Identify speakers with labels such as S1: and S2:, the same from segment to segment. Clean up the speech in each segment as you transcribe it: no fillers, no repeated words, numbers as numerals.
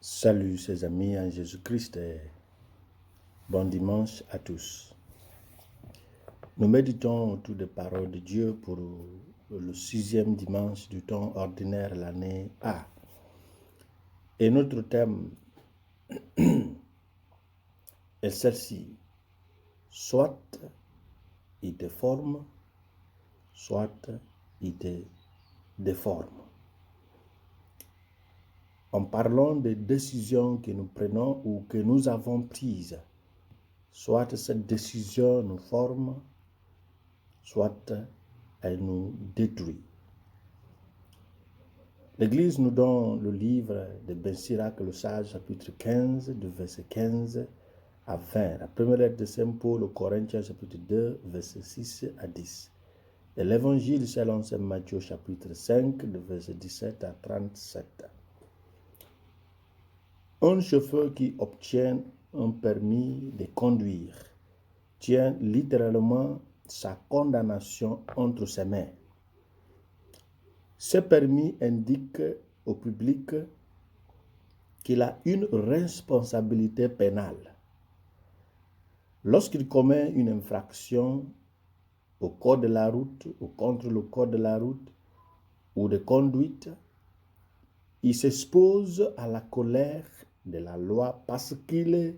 S1: Salut ses amis en Jésus-Christ et bon dimanche à tous. Nous méditons autour des paroles de Dieu pour le 6e dimanche du temps ordinaire l'année A. Et notre thème est celle-ci. Soit il te forme, soit il te déforme. En parlant des décisions que nous prenons ou que nous avons prises, soit cette décision nous forme, soit elle nous détruit. L'Église nous donne le livre de Ben Sirac le Sage, chapitre 15, de verset 15 à 20. La première lettre de Saint Paul aux Corinthiens, chapitre 2, verset 6 à 10. Et l'Évangile selon Saint Matthieu, chapitre 5, de verset 17 à 37. Un chauffeur qui obtient un permis de conduire tient littéralement sa condamnation entre ses mains. Ce permis indique au public qu'il a une responsabilité pénale. Lorsqu'il commet une infraction au code de la route ou contre le code de la route ou de conduite, il s'expose à la colère de la loi parce qu'il est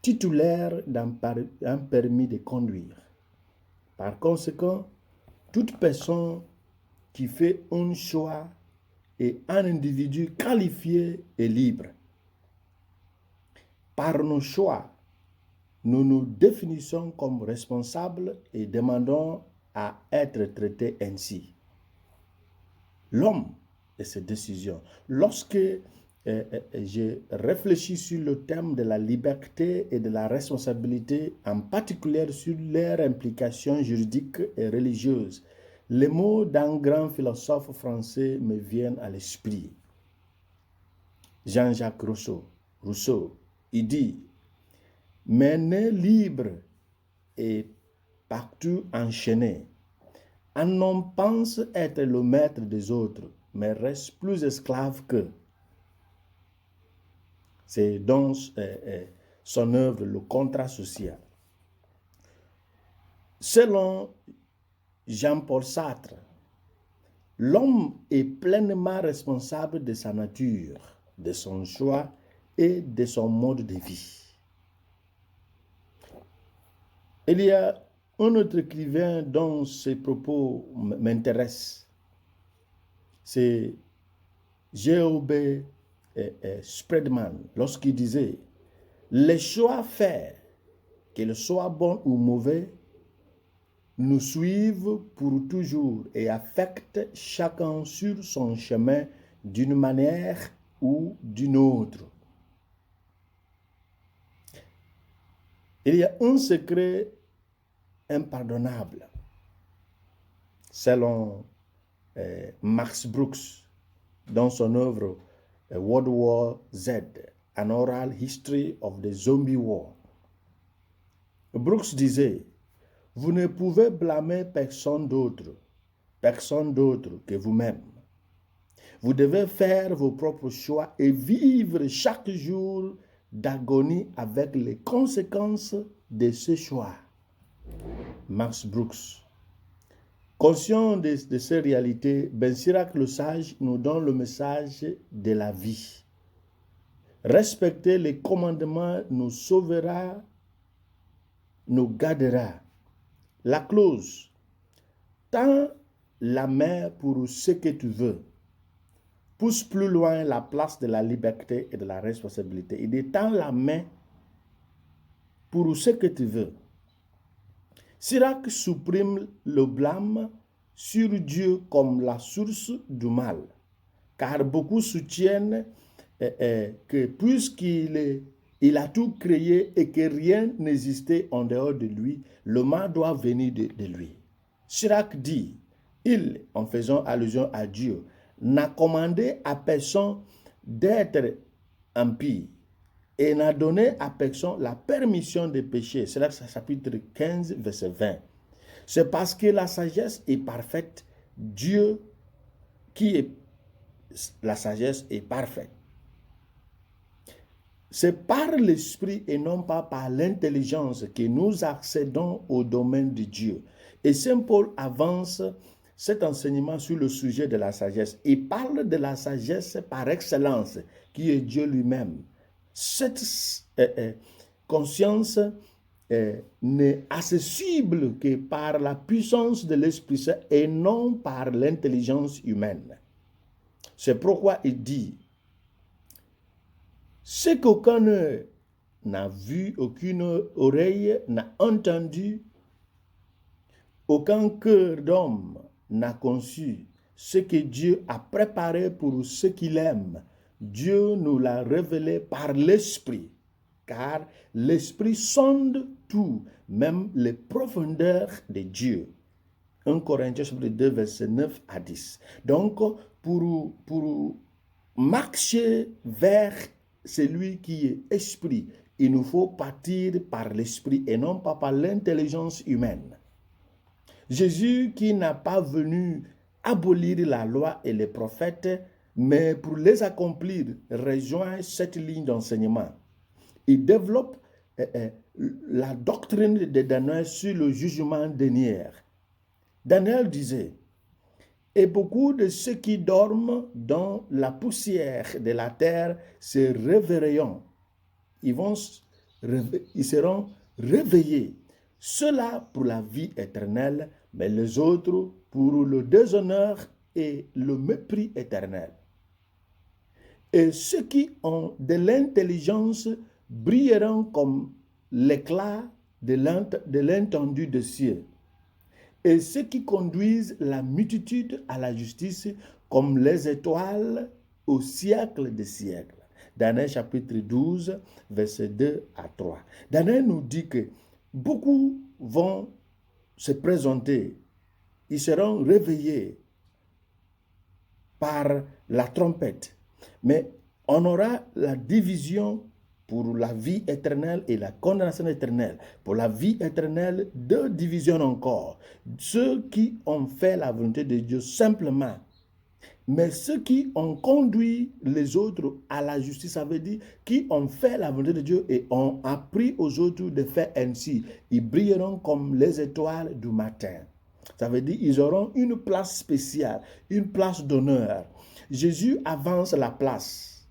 S1: titulaire d'un permis de conduire. Par conséquent, toute personne qui fait un choix est un individu qualifié et libre. Par nos choix, nous nous définissons comme responsables et demandons à être traités ainsi. L'homme et ses décisions. Lorsque je réfléchis sur le thème de la liberté et de la responsabilité, en particulier sur leurs implications juridiques et religieuses, les mots d'un grand philosophe français me viennent à l'esprit. Jean-Jacques Rousseau, il dit « Mais né libre et partout enchaîné, un homme pense être le maître des autres, mais reste plus esclave qu'eux. » C'est dans son œuvre, le contrat social. Selon Jean-Paul Sartre, l'homme est pleinement responsable de sa nature, de son choix et de son mode de vie. Il y a un autre écrivain dont ces propos m'intéressent. C'est G.O.B. Spreadman, lorsqu'il disait « Les choix faits, qu'ils soient bons ou mauvais, nous suivent pour toujours et affectent chacun sur son chemin d'une manière ou d'une autre. » Il y a un secret impardonnable, selon Max Brooks, dans son œuvre World War Z, An Oral History of the Zombie War. Brooks disait, « Vous ne pouvez blâmer personne d'autre que vous-même. Vous devez faire vos propres choix et vivre chaque jour d'agonie avec les conséquences de ce choix. » Max Brooks. Conscient de ces réalités, Ben Sirac le Sage nous donne le message de la vie. Respecter les commandements nous sauvera, nous gardera. La clause, tends la main pour ce que tu veux, pousse plus loin la place de la liberté et de la responsabilité. Il dit, tends la main pour ce que tu veux. Sirac supprime le blâme sur Dieu comme la source du mal, car beaucoup soutiennent que puisqu'il a tout créé et que rien n'existait en dehors de lui, le mal doit venir de lui. Sirac dit, il, en faisant allusion à Dieu, n'a commandé à personne d'être impie et n'a donné à personne la permission de pécher. C'est là chapitre 15, verset 20. C'est parce que la sagesse est parfaite, Dieu qui est la sagesse est parfaite. C'est par l'esprit et non pas par l'intelligence que nous accédons au domaine de Dieu. Et Saint Paul avance cet enseignement sur le sujet de la sagesse. Il parle de la sagesse par excellence, qui est Dieu lui-même. Cette conscience n'est accessible que par la puissance de l'Esprit Saint et non par l'intelligence humaine. C'est pourquoi il dit, ce qu'aucun œil n'a vu, aucune oreille n'a entendu, aucun cœur d'homme n'a conçu ce que Dieu a préparé pour ceux qui l'aiment. Dieu nous l'a révélé par l'Esprit, car l'Esprit sonde tout, même les profondeurs de Dieu. 1 Corinthiens 2, verset 9 à 10. Donc, pour marcher vers celui qui est esprit, il nous faut partir par l'esprit et non pas par l'intelligence humaine. Jésus, qui n'a pas venu abolir la loi et les prophètes, mais pour les accomplir, rejoint cette ligne d'enseignement. Il développe la doctrine de Daniel sur le jugement dernier. Daniel disait, et beaucoup de ceux qui dorment dans la poussière de la terre se réveilleront. Ils seront réveillés. Ceux-là pour la vie éternelle, mais les autres pour le déshonneur et le mépris éternel. Et ceux qui ont de l'intelligence brilleront comme l'éclat de l'étendue des cieux. Et ceux qui conduisent la multitude à la justice comme les étoiles au siècle des siècles. Daniel chapitre 12, versets 2 à 3. Daniel nous dit que beaucoup vont se présenter, ils seront réveillés par la trompette. Mais on aura la division pour la vie éternelle et la condamnation éternelle. Pour la vie éternelle, deux divisions encore. Ceux qui ont fait la volonté de Dieu simplement, mais ceux qui ont conduit les autres à la justice, ça veut dire qui ont fait la volonté de Dieu et ont appris aux autres de faire ainsi. Ils brilleront comme les étoiles du matin. Ça veut dire qu'ils auront une place spéciale, une place d'honneur. Jésus avance la place.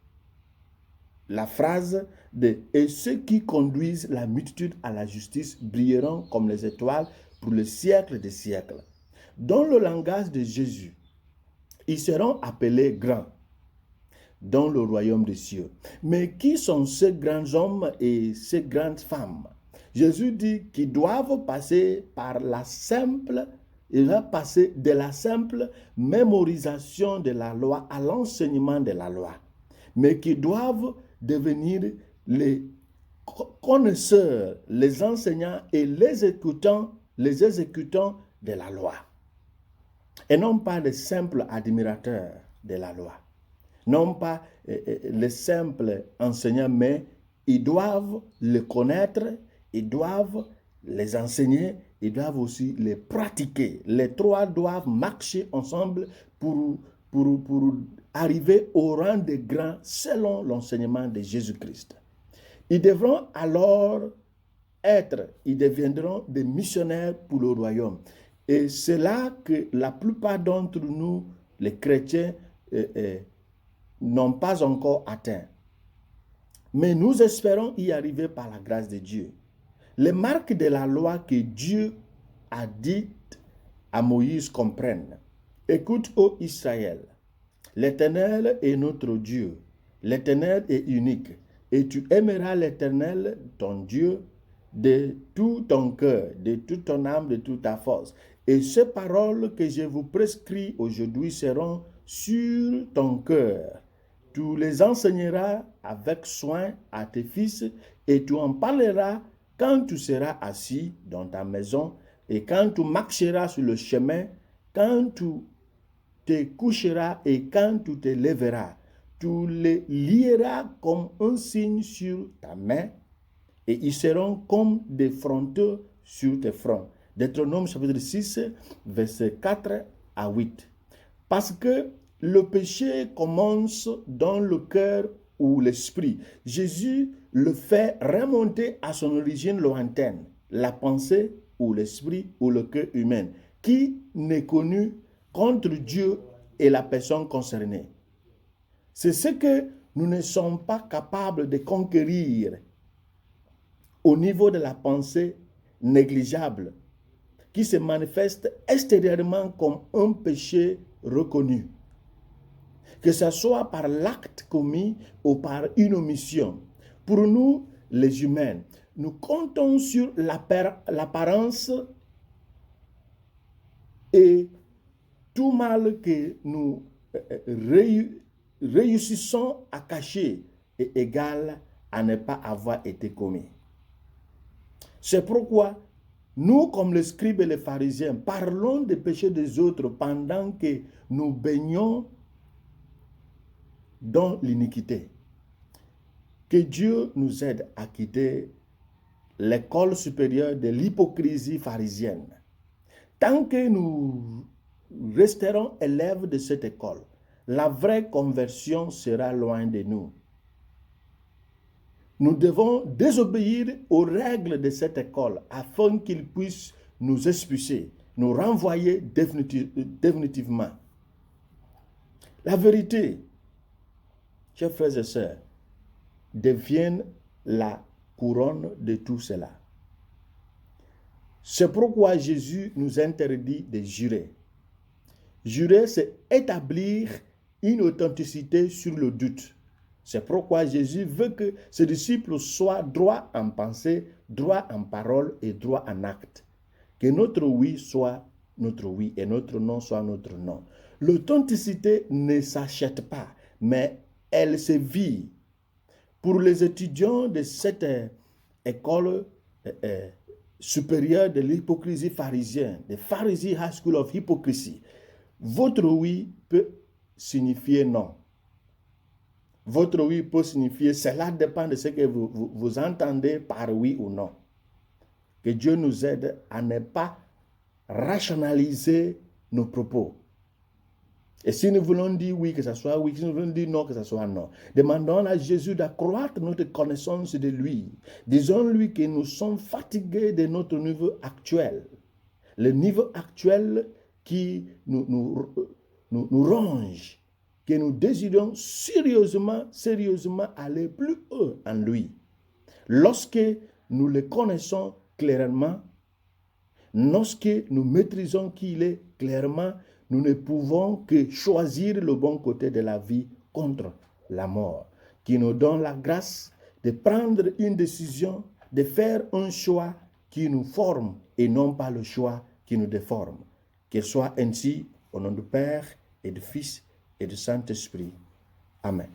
S1: La phrase de « Et ceux qui conduisent la multitude à la justice brilleront comme les étoiles pour le siècle des siècles. » Dans le langage de Jésus, ils seront appelés grands dans le royaume des cieux. Mais qui sont ces grands hommes et ces grandes femmes? Jésus dit qu'ils doivent passer par la simple, il va passer de la simple mémorisation de la loi à l'enseignement de la loi. Mais qui doivent devenir les connaisseurs, les enseignants et les exécutants de la loi. Et non pas les simples admirateurs de la loi. Non pas les simples enseignants, mais ils doivent le connaître, ils doivent les enseigner, ils doivent aussi les pratiquer. Les trois doivent marcher ensemble pour arriver au rang des grands selon l'enseignement de Jésus-Christ. Ils devront alors ils deviendront des missionnaires pour le royaume. Et c'est là que la plupart d'entre nous, les chrétiens, n'ont pas encore atteint. Mais nous espérons y arriver par la grâce de Dieu. Les marques de la loi que Dieu a dites à Moïse comprennent. Écoute, ô Israël, l'Éternel est notre Dieu. L'Éternel est unique. Et tu aimeras l'Éternel, ton Dieu, de tout ton cœur, de toute ton âme, de toute ta force. Et ces paroles que je vous prescris aujourd'hui seront sur ton cœur. Tu les enseigneras avec soin à tes fils et tu en parleras quand tu seras assis dans ta maison et quand tu marcheras sur le chemin, quand tu te coucheras et quand tu te lèveras. Tu les lieras comme un signe sur ta main et ils seront comme des frontaux sur tes fronts. Deutéronome chapitre 6, versets 4 à 8. Parce que le péché commence dans le cœur ou l'esprit. Jésus le fait remonter à son origine lointaine, la pensée ou l'esprit ou le cœur humain, qui n'est connu qu'entre Dieu et la personne concernée. C'est ce que nous ne sommes pas capables de conquérir au niveau de la pensée négligeable, qui se manifeste extérieurement comme un péché reconnu. Que ce soit par l'acte commis ou par une omission. Pour nous, les humains, nous comptons sur l'apparence et tout mal que nous réussissons à cacher est égal à ne pas avoir été commis. C'est pourquoi nous, comme les scribes et les pharisiens, parlons des péchés des autres pendant que nous baignons dans l'iniquité. Que Dieu nous aide à quitter l'école supérieure de l'hypocrisie pharisienne. Tant que nous resterons élèves de cette école, la vraie conversion sera loin de nous. Nous devons désobéir aux règles de cette école afin qu'ils puissent nous expulser, nous renvoyer définitivement. La vérité, chers frères et sœurs, devient la couronne de tout cela. C'est pourquoi Jésus nous interdit de jurer. Jurer, c'est établir une authenticité sur le doute. C'est pourquoi Jésus veut que ses disciples soient droits en pensée, droits en parole et droits en acte. Que notre oui soit notre oui et notre non soit notre non. L'authenticité ne s'achète pas, mais elle se vit. Pour les étudiants de cette école supérieure de l'hypocrisie pharisienne, the Pharisee High School of Hypocrisy, votre oui peut signifier non. Votre oui peut signifier, cela dépend de ce que vous entendez par oui ou non. Que Dieu nous aide à ne pas rationaliser nos propos. Et si nous voulons dire oui, que ce soit oui, si nous voulons dire non, que ce soit non. Demandons à Jésus d'accroître notre connaissance de lui. Disons-lui que nous sommes fatigués de notre niveau actuel. Le niveau actuel qui nous ronge, que nous désirons sérieusement aller plus haut en lui. Lorsque nous le connaissons clairement, lorsque nous maîtrisons qui il est clairement, nous ne pouvons que choisir le bon côté de la vie contre la mort, qui nous donne la grâce de prendre une décision, de faire un choix qui nous forme et non pas le choix qui nous déforme. Qu'il soit ainsi au nom du Père et du Fils et du Saint-Esprit. Amen.